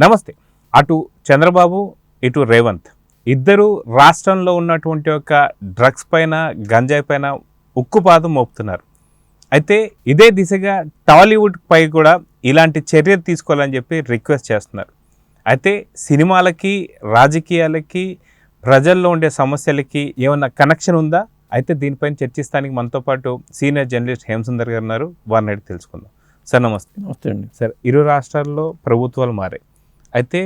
నమస్తే. అటు చంద్రబాబు, ఇటు రేవంత్ ఇద్దరు రాష్ట్రంలో ఉన్నటువంటి ఒక డ్రగ్స్ పైన, గంజాయి పైన ఉక్కుపాదం మోపుతున్నారు. అయితే ఇదే దిశగా టాలీవుడ్ పై కూడా ఇలాంటి చర్యలు తీసుకోవాలని చెప్పి రిక్వెస్ట్ చేస్తున్నారు. అయితే సినిమాలకి, రాజకీయాలకి, ప్రజల్లో ఉండే సమస్యలకి ఏమన్నా కనెక్షన్ ఉందా? అయితే దీనిపైన చర్చిస్తానికి మనతో పాటు సీనియర్ జర్నలిస్ట్ హేమసుందర్ గారు ఉన్నారు. వారిని అడిగి తెలుసుకుందాం. సార్ నమస్తే. నమస్తే అండి. సార్, ఇరు రాష్ట్రాల్లో ప్రభుత్వాలు మారాయి. అయితే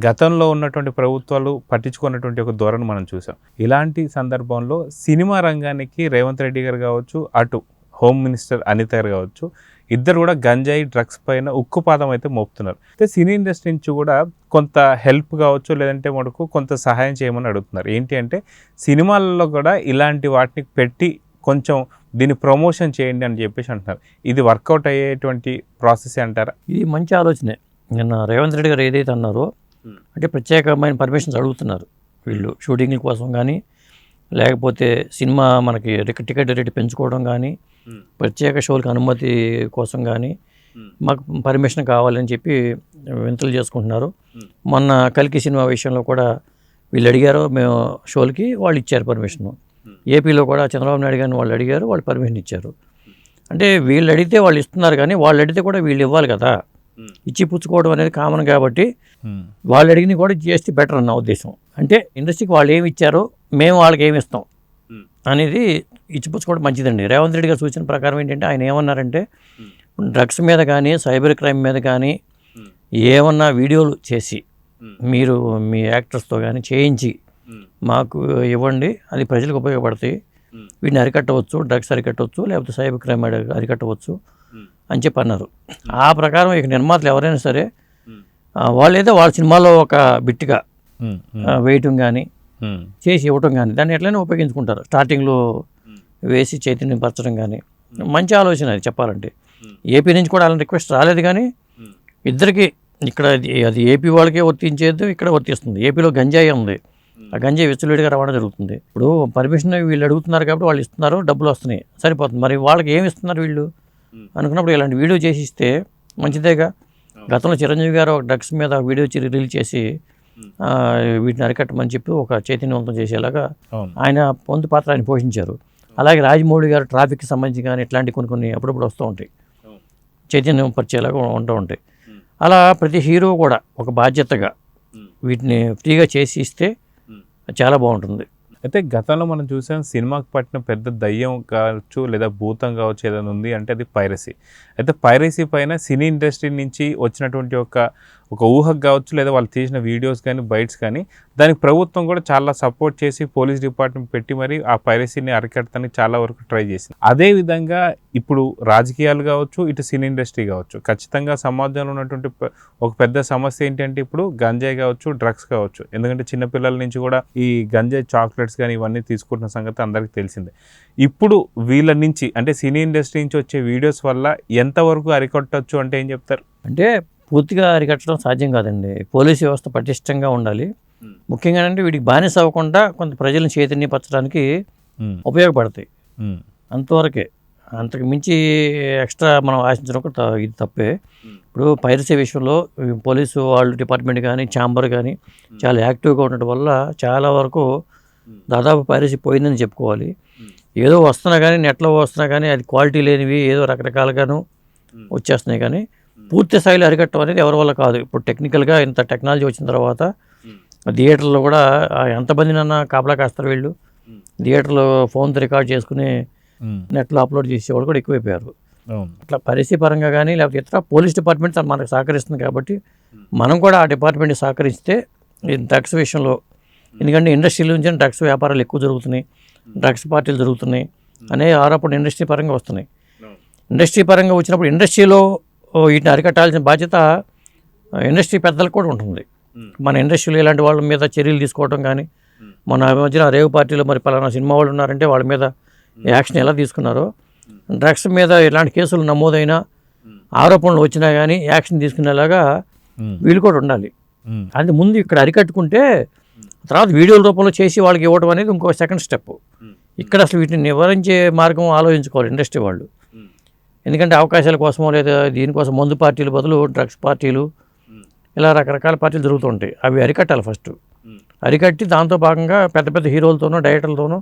గతంలో ఉన్నటువంటి ప్రభుత్వాలు పట్టించుకున్నటువంటి ఒక ధోరణి మనం చూసాం. ఇలాంటి సందర్భంలో సినిమా రంగానికి రేవంత్ రెడ్డి గారు కావచ్చు, అటు హోమ్ మినిస్టర్ అనిత గారు కావచ్చు, ఇద్దరు కూడా గంజాయి, డ్రగ్స్ పైన ఉక్కుపాదం అయితే మోపుతున్నారు. అయితే సినీ ఇండస్ట్రీ నుంచి కూడా కొంత హెల్ప్ కావచ్చు, లేదంటే మనకు కొంత సహాయం చేయమని అడుగుతున్నారు. ఏంటి అంటే సినిమాలలో కూడా ఇలాంటి వాటిని పెట్టి కొంచెం దీన్ని ప్రమోషన్ చేయండి అని చెప్పేసి అంటున్నారు. ఇది వర్కౌట్ అయ్యేటువంటి ప్రాసెస్ అంటారా? ఇది మంచి ఆలోచనే. నిన్న రేవంత్ రెడ్డి గారు ఏదైతే అన్నారో, అంటే ప్రత్యేకమైన పర్మిషన్స్ అడుగుతున్నారు వీళ్ళు, షూటింగ్ల కోసం కానీ, లేకపోతే సినిమా మనకి టికెట్ రేట్ పెంచుకోవడం కానీ, ప్రత్యేక షోలకు అనుమతి కోసం కానీ మాకు పర్మిషన్ కావాలని చెప్పి వింతలు చేసుకుంటున్నారు. మొన్న కల్కి సినిమా విషయంలో కూడా వీళ్ళు అడిగారు, మేము షోలకి వాళ్ళు ఇచ్చారు పర్మిషను. ఏపీలో కూడా చంద్రబాబు నాయుడు గారిని వాళ్ళు అడిగారు, వాళ్ళు పర్మిషన్ ఇచ్చారు. అంటే వీళ్ళు అడిగితే వాళ్ళు ఇస్తున్నారు, కానీ వాళ్ళు అడిగితే కూడా వీళ్ళు ఇవ్వాలి కదా. ఇచ్చి పుచ్చుకోవడం అనేది కామన్ కాబట్టి వాళ్ళు అడిగిన కూడా చేస్తే బెటర్ అన్న ఉద్దేశం. అంటే ఇండస్ట్రీకి వాళ్ళు ఏమి ఇచ్చారో మేము వాళ్ళకి ఏమి ఇస్తాం అనేది ఇచ్చిపుచ్చుకోవడం మంచిదండి. రేవంత్ రెడ్డి గారు సూచన ప్రకారం ఏంటంటే ఆయన ఏమన్నారంటే, డ్రగ్స్ మీద కానీ, సైబర్ క్రైమ్ మీద కానీ ఏమన్నా వీడియోలు చేసి మీరు మీ యాక్టర్స్తో కానీ చేయించి మాకు ఇవ్వండి, అది ప్రజలకు ఉపయోగపడతాయి, వీటిని అరికట్టవచ్చు, డ్రగ్స్ అరికట్టవచ్చు, లేకపోతే సైబర్ క్రైమ్ అరికట్టవచ్చు అని చెప్పి అన్నారు. ఆ ప్రకారం ఇక నిర్మాతలు ఎవరైనా సరే వాళ్ళేదో వాళ్ళ సినిమాలో ఒక బిట్గా వేయటం కానీ చేసి ఇవ్వటం కానీ దాన్ని ఎట్లయినా ఉపయోగించుకుంటారు. స్టార్టింగ్లో వేసి చైతన్యపరచడం కానీ మంచి ఆలోచన అది చెప్పాలంటే. ఏపీ నుంచి కూడా అలాంటి రిక్వెస్ట్ రాలేదు, కానీ ఇద్దరికి ఇక్కడ అది ఏపీ వాళ్ళకే వర్తించేది, ఇక్కడ వర్తిస్తుంది. ఏపీలో గంజాయి ఉంది, ఆ గంజాయి విచ్చలవిడిగా రవాణా జరుగుతుంది. ఇప్పుడు పర్మిషన్ వీళ్ళు అడుగుతున్నారు కాబట్టి వాళ్ళు ఇస్తున్నారు, డబ్బులు వస్తున్నాయి, సరిపోతుంది. మరి వాళ్ళకి ఏమి ఇస్తున్నారు వీళ్ళు అనుకున్నప్పుడు ఇలాంటి వీడియో చేసి ఇస్తే మంచిదేగా. గతంలో చిరంజీవి గారు ఒక డ్రగ్స్ మీద వీడియో రిలీజ్ చేసి వీటిని అరికట్టమని చెప్పి ఒక చైతన్యవంతం చేసేలాగా ఆయన పొందు పాత్ర ఆయన పోషించారు. అలాగే రాజమౌళి గారు ట్రాఫిక్కి సంబంధించి కానీ ఇట్లాంటి కొన్ని అప్పుడప్పుడు వస్తూ ఉంటాయి, చైతన్యం పరిచేలాగా ఉంటూ ఉంటాయి. అలా ప్రతి హీరో కూడా ఒక బాధ్యతగా వీటిని ఫ్రీగా చేసి ఇస్తే చాలా బాగుంటుంది. అయితే గతంలో మనం చూసాం, సినిమాకి పట్టిన పెద్ద దయ్యం కావచ్చు, లేదా భూతం కావచ్చు, ఏదైనా ఉంది అంటే అది పైరసీ. అయితే పైరసీ పైన సినీ ఇండస్ట్రీ నుంచి వచ్చినటువంటి ఒక ఊహకు కావచ్చు, లేదా వాళ్ళు తీసిన వీడియోస్ కానీ, బైట్స్ కానీ, దానికి ప్రభుత్వం కూడా చాలా సపోర్ట్ చేసి పోలీస్ డిపార్ట్మెంట్ పెట్టి మరి ఆ పైరసీని అరికట్టడానికి చాలా వరకు ట్రై చేసింది. అదేవిధంగా ఇప్పుడు రాజకీయాలు కావచ్చు, ఇటు సినీ ఇండస్ట్రీ కావచ్చు, ఖచ్చితంగా సమాజంలో ఉన్నటువంటి ఒక పెద్ద సమస్య ఏంటంటే ఇప్పుడు గంజాయి కావచ్చు, డ్రగ్స్ కావచ్చు. ఎందుకంటే చిన్నపిల్లల నుంచి కూడా ఈ గంజాయి చాక్లెట్స్ కానీ ఇవన్నీ తీసుకుంటున్న సంగతి అందరికీ తెలిసిందే. ఇప్పుడు వీళ్ళ నుంచి అంటే సినీ ఇండస్ట్రీ నుంచి వచ్చే వీడియోస్ వల్ల ఎంతవరకు అరికట్టచ్చు అంటే ఏం చెప్తారు? అంటే పూర్తిగా అరికట్టడం సాధ్యం కాదండి. పోలీసు వ్యవస్థ పటిష్టంగా ఉండాలి. ముఖ్యంగా అంటే వీటికి బానిస అవ్వకుండా కొంత ప్రజలను చైతన్యపరచడానికి ఉపయోగపడతాయి, అంతవరకే. అంతకు మించి ఎక్స్ట్రా మనం ఆశించడం ఇది తప్పే. ఇప్పుడు పైరసీ విషయంలో పోలీసు వాళ్ళు డిపార్ట్మెంట్ కానీ, ఛాంబర్ కానీ చాలా యాక్టివ్గా ఉండటం వల్ల చాలా వరకు దాదాపు పైరసీ పోయిందని చెప్పుకోవాలి. ఏదో వస్తున్నా కానీ, నెట్లో వస్తున్నా కానీ అది క్వాలిటీ లేనివి ఏదో రకరకాలుగాను వచ్చేస్తున్నాయి, కానీ పూర్తి స్థాయిలో అరికట్టడం అనేది ఎవరి వల్ల కాదు. ఇప్పుడు టెక్నికల్గా ఇంత టెక్నాలజీ వచ్చిన తర్వాత థియేటర్లో కూడా ఎంతమందినన్నా కాపలా కాస్తారు వీళ్ళు. థియేటర్లో ఫోన్తో రికార్డ్ చేసుకుని నెట్లో అప్లోడ్ చేసేవాళ్ళు కూడా ఎక్కువైపోయారు. అట్లా పరిస్థితి పరంగా కానీ, లేకపోతే ఇతర పోలీస్ డిపార్ట్మెంట్ మనకు సహకరిస్తుంది కాబట్టి మనం కూడా ఆ డిపార్ట్మెంట్కి సహకరిస్తే ఈ డ్రగ్స్ విషయంలో, ఎందుకంటే ఇండస్ట్రీల నుంచి డ్రగ్స్ వ్యాపారాలు ఎక్కువ జరుగుతున్నాయి, డ్రగ్స్ పార్టీలు జరుగుతున్నాయి అనే ఆరోపణ ఇండస్ట్రీ పరంగా వస్తున్నాయి. ఇండస్ట్రీ పరంగా వచ్చినప్పుడు ఇండస్ట్రీలో వీటిని అరికట్టాల్సిన బాధ్యత ఇండస్ట్రీ పెద్దలకు కూడా ఉంటుంది. మన ఇండస్ట్రీలో ఇలాంటి వాళ్ళ మీద చర్యలు తీసుకోవడం కానీ, మన మధ్యన రేవు పార్టీలో మరి పలానా సినిమా వాళ్ళు ఉన్నారంటే వాళ్ళ మీద యాక్షన్ ఎలా తీసుకున్నారో, డ్రగ్స్ మీద ఇలాంటి కేసులు నమోదైనా ఆరోపణలు వచ్చినా కానీ యాక్షన్ తీసుకునేలాగా వీళ్ళు కూడా ఉండాలి. అది ముందు ఇక్కడ అరికట్టుకుంటే తర్వాత వీడియోల రూపంలో చేసి వాళ్ళకి ఇవ్వడం అనేది ఇంకో సెకండ్ స్టెప్. ఇక్కడ అసలు వీటిని నివారించే మార్గం ఆలోచించుకోవాలి ఇండస్ట్రీ వాళ్ళు. ఎందుకంటే అవకాశాల కోసమో లేదా దీనికోసం మందు పార్టీల బదులు డ్రగ్స్ పార్టీలు ఇలా రకరకాల పార్టీలు జరుగుతుంటాయి. అవి అరికట్టాలి ఫస్ట్. అరికట్టి దాంతో భాగంగా పెద్ద పెద్ద హీరోలతోనూ డైరెక్టర్లతోనూ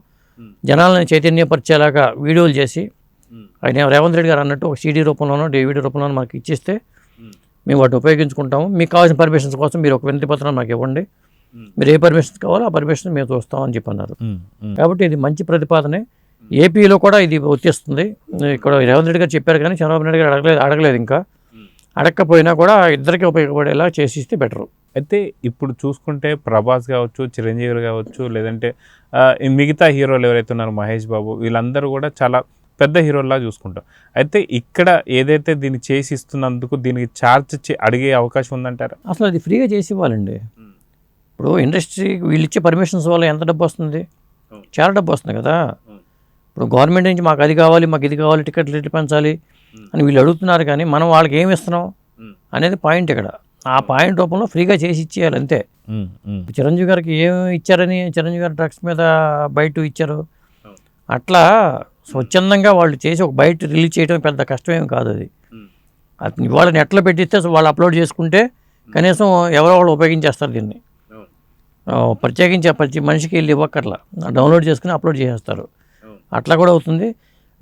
జనాలను చైతన్యపరిచేలాగా వీడియోలు చేసి ఆయన రేవంత్ రెడ్డి గారు అన్నట్టు ఒక సీడీ రూపంలోనో DVD రూపంలోనో మాకు ఇచ్చిస్తే మేము వాటిని ఉపయోగించుకుంటాము. మీకు కావాల్సిన పర్మిషన్స్ కోసం మీరు ఒక వినతి పత్రం మాకు ఇవ్వండి, మీరు ఏ పర్మిషన్స్ కావాలో ఆ పర్మిషన్ మేము చూస్తామని చెప్పన్నారు. కాబట్టి ఇది మంచి ప్రతిపాదనే. ఏపీలో కూడా ఇది వర్తిస్తుంది. ఇక్కడ రేవంత్ రెడ్డి గారు చెప్పారు కానీ చంద్రబాబు నాయుడు గారు అడగలేదు. ఇంకా అడగకపోయినా కూడా ఇద్దరికి ఉపయోగపడేలా చేసిస్తే బెటరు. అయితే ఇప్పుడు చూసుకుంటే ప్రభాస్ కావచ్చు, చిరంజీవి కావచ్చు, లేదంటే ఈ మిగతా హీరోలు ఎవరైతే ఉన్నారో మహేష్ బాబు, వీళ్ళందరూ కూడా చాలా పెద్ద హీరోల్లా చూసుకుంటాం. అయితే ఇక్కడ ఏదైతే దీన్ని చేసి ఇస్తున్నందుకు దీనికి ఛార్జ్ అడిగే అవకాశం ఉందంటారా? అసలు అది ఫ్రీగా చేసి ఇవ్వాలండి. ఇప్పుడు ఇండస్ట్రీ వీళ్ళు ఇచ్చే పర్మిషన్స్ వల్ల ఎంత డబ్బు వస్తుంది? చాలా డబ్బు వస్తుంది కదా. ఇప్పుడు గవర్నమెంట్ నుంచి మాకు అది కావాలి, మాకు ఇది కావాలి, టికెట్ రేట్లు పెంచాలి అని వీళ్ళు అడుగుతున్నారు. కానీ మనం వాళ్ళకి ఏమి ఇస్తున్నాం అనేది పాయింట్ ఇక్కడ. ఆ పాయింట్ రూపంలో ఫ్రీగా చేసి ఇచ్చేయాలి అంతే. చిరంజీవి గారికి ఏమి ఇచ్చారని చిరంజీవి గారి డ్రగ్స్ మీద బయట ఇచ్చారు. అట్లా స్వచ్ఛందంగా వాళ్ళు చేసి ఒక బయట రిలీజ్ చేయడం పెద్ద కష్టమేమి కాదు. అది వాళ్ళ నెట్లో పెట్టిస్తే వాళ్ళు అప్లోడ్ చేసుకుంటే కనీసం ఎవరో వాళ్ళు ఉపయోగించేస్తారు దీన్ని. ప్రత్యేకించి ప్రతి మనిషికి వెళ్ళి ఇవ్వక్కర్లా, డౌన్లోడ్ చేసుకుని అప్లోడ్ చేసేస్తారు. అట్లా కూడా అవుతుంది.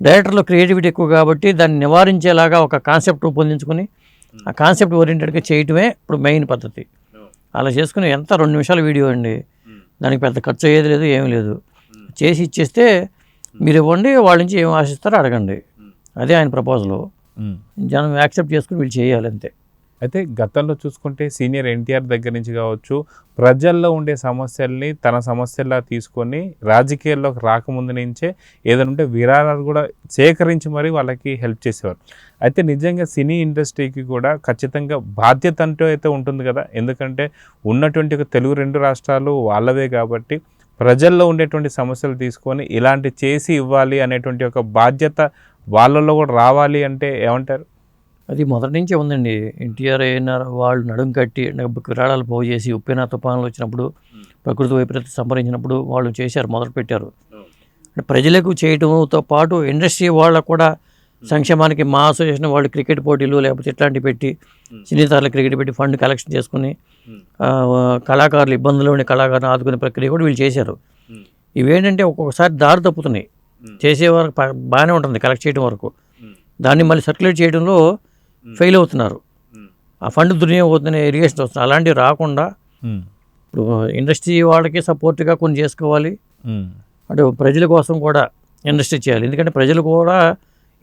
డైరెక్టర్లో క్రియేటివిటీ ఎక్కువ కాబట్టి దాన్ని నివారించేలాగా ఒక కాన్సెప్ట్ రూపొందించుకుని ఆ కాన్సెప్ట్ ఓరియంటెడ్గా చేయటమే ఇప్పుడు మెయిన్ పద్ధతి. అలా చేసుకుని ఎంత 2 నిమిషాల వీడియో అండి, దానికి పెద్ద ఖర్చు అయ్యేది లేదు, ఏమీ లేదు. చేసి ఇచ్చేస్తే మీరు ఇవ్వండి, వాళ్ళ నుంచి ఏం ఆశిస్తారో అడగండి. అదే ఆయన ప్రపోజల్. జనం యాక్సెప్ట్ చేసుకుని వీళ్ళు చేయాలి అంతే. అయితే గతంలో చూసుకుంటే సీనియర్ ఎన్టీఆర్ దగ్గర నుంచి కావచ్చు, ప్రజల్లో ఉండే సమస్యల్ని తన సమస్యల్లా తీసుకొని రాజకీయాల్లోకి రాకముందు నుంచే ఏదైనా ఉంటే విరాళాలు కూడా సేకరించి మరీ వాళ్ళకి హెల్ప్ చేసేవారు. అయితే నిజంగా సినీ ఇండస్ట్రీకి కూడా ఖచ్చితంగా బాధ్యత అంటూ అయితే ఉంటుంది కదా. ఎందుకంటే ఉన్నటువంటి ఒక తెలుగు 2 రాష్ట్రాలు వాళ్ళవే కాబట్టి ప్రజల్లో ఉండేటువంటి సమస్యలు తీసుకొని ఇలాంటి చేసి ఇవ్వాలి అనేటువంటి ఒక బాధ్యత వాళ్ళల్లో కూడా రావాలి అంటే ఏమంటారు? అది మొదటి నుంచే ఉందండి. ఎన్టీఆర్ ఏఎన్ఆర్ వాళ్ళు నడుం కట్టి విరాళాలు పోగు చేసి ఉప్పెన తుఫానులు వచ్చినప్పుడు, ప్రకృతి వైపరీత్యం సంభరించినప్పుడు వాళ్ళు చేశారు, మొదలు పెట్టారు. ప్రజలకు చేయడంతో పాటు ఇండస్ట్రీ వాళ్ళకు కూడా సంక్షేమానికి మా అసోసియేషన్ వాళ్ళు క్రికెట్ పోటీలు లేకపోతే ఇట్లాంటివి పెట్టి సినీతారులు క్రికెట్ పెట్టి ఫండ్ కలెక్షన్ చేసుకుని కళాకారులు ఇబ్బందులు ఉండే కళాకారులను ఆదుకునే ప్రక్రియ కూడా వీళ్ళు చేశారు. ఇవేంటంటే ఒక్కొక్కసారి దారి తప్పుతున్నాయి. చేసే వరకు బాగానే ఉంటుంది కలెక్ట్ చేయడం వరకు, దాన్ని మళ్ళీ సర్క్యులేట్ చేయడంలో ఫెయిల్ అవుతున్నారు. ఆ ఫండ్ దుర్వినియోగం అవుతున్న ఇరిగేషన్ వస్తుంది. అలాంటివి రాకుండా ఇప్పుడు ఇండస్ట్రీ వాళ్ళకి సపోర్ట్గా కొన్ని చేసుకోవాలి. అంటే ప్రజల కోసం కూడా ఇండస్ట్రీ చేయాలి. ఎందుకంటే ప్రజలు కూడా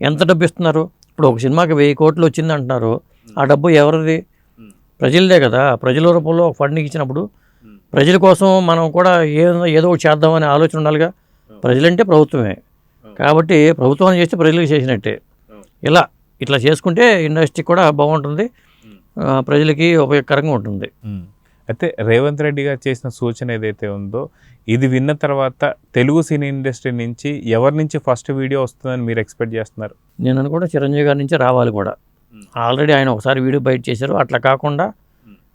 ఎంత డబ్బు ఇస్తున్నారు. ఇప్పుడు ఒక సినిమాకి 1000 కోట్లు వచ్చింది అంటున్నారు. ఆ డబ్బు ఎవరిది? ప్రజలదే కదా. ప్రజల రూపంలో ఒక ఫండ్ ఇచ్చినప్పుడు ప్రజల కోసం మనం కూడా ఏదో ఒకటి చేద్దామనే ఆలోచన ఉండాలిగా. ప్రజలంటే ప్రభుత్వమే కాబట్టి ప్రభుత్వం చేస్తే ప్రజలకు చేసినట్టే. ఇట్లా చేసుకుంటే ఇండస్ట్రీ కూడా బాగుంటుంది, ప్రజలకి ఉపయోగకరంగా ఉంటుంది. అయితే రేవంత్ రెడ్డి గారు చేసిన సూచన ఏదైతే ఉందో ఇది విన్న తర్వాత తెలుగు సినీ ఇండస్ట్రీ నుంచి ఎవరి నుంచి ఫస్ట్ వీడియో వస్తుందని మీరు ఎక్స్పెక్ట్ చేస్తున్నారు? నేను అనుకుంటా చిరంజీవి గారి నుంచి రావాలి కూడా. ఆల్రెడీ ఆయన ఒకసారి వీడియో బయట చేశారు. అట్లా కాకుండా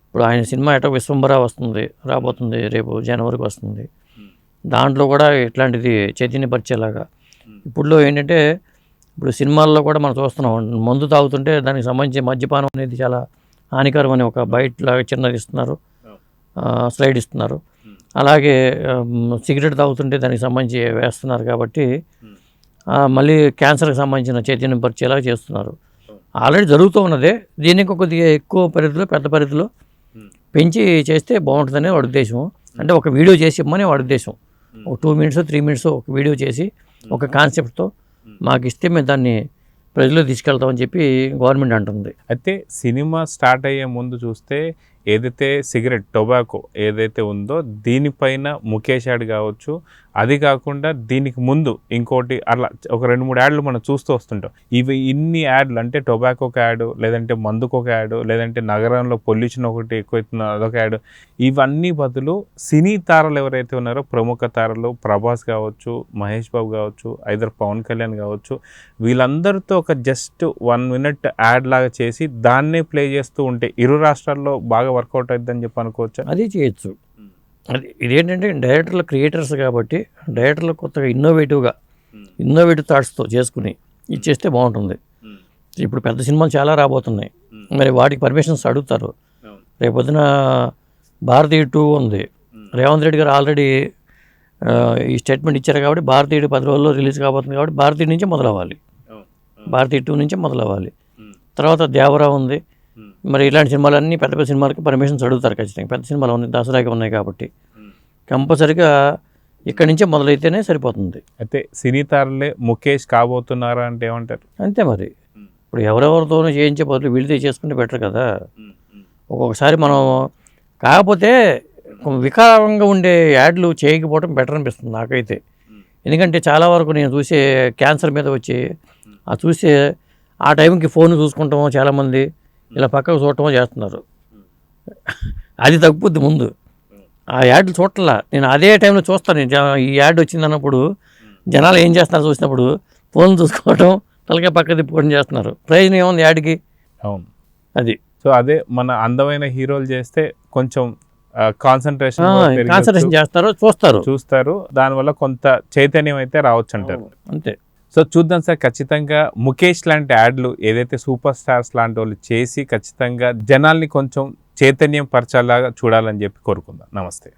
ఇప్పుడు ఆయన సినిమా ఎటో విశ్వంబర వస్తుంది, రాబోతుంది, రేపు జనవరికి వస్తుంది. దాంట్లో కూడా ఇట్లాంటిది చైతన్యపరిచేలాగా. ఇప్పుడులో ఏంటంటే ఇప్పుడు సినిమాల్లో కూడా మనం చూస్తున్నాం, మందు తాగుతుంటే దానికి సంబంధించి మద్యపానం అనేది చాలా హానికరం అని ఒక బయటలాగా చిన్నది ఇస్తున్నారు, స్లైడ్ ఇస్తున్నారు. అలాగే సిగరెట్ తాగుతుంటే దానికి సంబంధించి వేస్తున్నారు. కాబట్టి మళ్ళీ క్యాన్సర్కి సంబంధించిన చైతన్యం పరిచేలాగా చేస్తున్నారు. ఆల్రెడీ జరుగుతూ ఉన్నదే. దీనికి కొద్దిగా ఎక్కువ పరిధిలో, పెద్ద పరిధిలో పెంచి చేస్తే బాగుంటుందనే వాడి ఉద్దేశం. అంటే ఒక వీడియో చేసి ఇవ్వమని వాడి ఉద్దేశం. ఒక 2 minutes 3 minutes ఒక వీడియో చేసి ఒక కాన్సెప్ట్తో మాకు ఇస్తే మేము దాన్ని ప్రజలు తీసుకెళ్తామని చెప్పి గవర్నమెంట్ అంటుంది. అయితే సినిమా స్టార్ట్ అయ్యే ముందు చూస్తే ఏదైతే సిగరెట్ టొబాకో ఏదైతే ఉందో దీనిపైన ముఖేష్ యాడ్ కావచ్చు, అది కాకుండా దీనికి ముందు ఇంకోటి అట్లా ఒక 2-3 యాడ్లు మనం చూస్తూ వస్తుంటాం. ఇన్ని యాడ్లు అంటే టొబాకోకి యాడ్, లేదంటే మందుకొక యాడ్, లేదంటే నగరంలో పొల్యూషన్ ఒకటి ఎక్కువైతుంది అదొక యాడ్. ఇవన్నీ బదులు సినీ తారలు ఎవరైతే ఉన్నారో ప్రముఖ తారలు ప్రభాస్ కావచ్చు, మహేష్ బాబు కావచ్చు, ఐదర్ పవన్ కళ్యాణ్ కావచ్చు, వీళ్ళందరితో ఒక జస్ట్ 1 minute యాడ్ లాగా చేసి దాన్నే ప్లే చేస్తూ ఉంటే ఇరు రాష్ట్రాల్లో బాగా వర్కౌట్ అవుతుందని చెప్పి అనుకోవచ్చు. అది చేయొచ్చు. అది ఇదేంటంటే డైరెక్టర్లు క్రియేటర్స్ కాబట్టి డైరెక్టర్లు కొత్తగా ఇన్నోవేటివ్ థాట్స్తో చేసుకుని ఇచ్చేస్తే బాగుంటుంది. ఇప్పుడు పెద్ద సినిమాలు చాలా రాబోతున్నాయి, మరి వాటికి పర్మిషన్స్ అడుగుతారు. రేపొద్దున భారతీయ 2 ఉంది. రేవంత్ రెడ్డి గారు ఆల్రెడీ ఈ స్టేట్మెంట్ ఇచ్చారు కాబట్టి భారతీయుడు 10 రోజుల్లో రిలీజ్ కాబోతుంది కాబట్టి భారతీయుడి నుంచే మొదలవ్వాలి, భారతీయ 2 నుంచే మొదలవ్వాలి. తర్వాత దేవరా ఉంది. మరి ఇలాంటి సినిమాలన్నీ పెద్ద పెద్ద సినిమాలకి పర్మిషన్స్ అడుగుతారు ఖచ్చితంగా. పెద్ద సినిమాలు ఉన్నాయి, దసరాకి ఉన్నాయి కాబట్టి కంపల్సరిగా ఇక్కడి నుంచే మొదలైతేనే సరిపోతుంది. అయితే సినీ తారలే ముఖేష్ కాబోతున్నారా అంటే ఏమంటారు? అంతే మరి. ఇప్పుడు ఎవరెవరితోనూ చేయించే బదులు వీళ్ళతో చేసుకుంటే బెటర్ కదా. ఒక్కొక్కసారి మనం కాకపోతే వికారంగా ఉండే యాడ్లు చేయకపోవడం బెటర్ అనిపిస్తుంది నాకైతే. ఎందుకంటే చాలా వరకు నేను చూసే క్యాన్సర్ మీద వచ్చి చూసే ఆ టైంకి ఫోన్ చూసుకుంటామో చాలామంది ఇలా పక్కకు చూడటమో చేస్తున్నారు. అది తగ్గుద్ది ముందు. ఆ యాడ్లు చూడట్లా. నేను అదే టైంలో చూస్తాను. ఈ యాడ్ వచ్చింది అన్నప్పుడు జనాలు ఏం చేస్తున్నారు చూసినప్పుడు ఫోన్ చూసుకోవటం, తలకే పక్క తిప్పుకోవడం చేస్తున్నారు. ప్రయోజనం ఏముంది యాడ్కి? అవును, అది. సో అదే మన అందమైన హీరోలు చేస్తే కొంచెం కాన్సన్ట్రేషన్ చేస్తారు, చూస్తారు. దానివల్ల కొంత చైతన్యం అయితే రావచ్చు అంటారు. అంతే. సో చూద్దాం సార్, ఖచ్చితంగా ముఖేష్ లాంటి యాడ్లు ఏదైతే సూపర్ స్టార్స్ లాంటి వాళ్ళు చేసి ఖచ్చితంగా జనాల్ని కొంచెం చైతన్యం పరచాలాగా చూడాలని చెప్పి కోరుకుందాం. నమస్తే.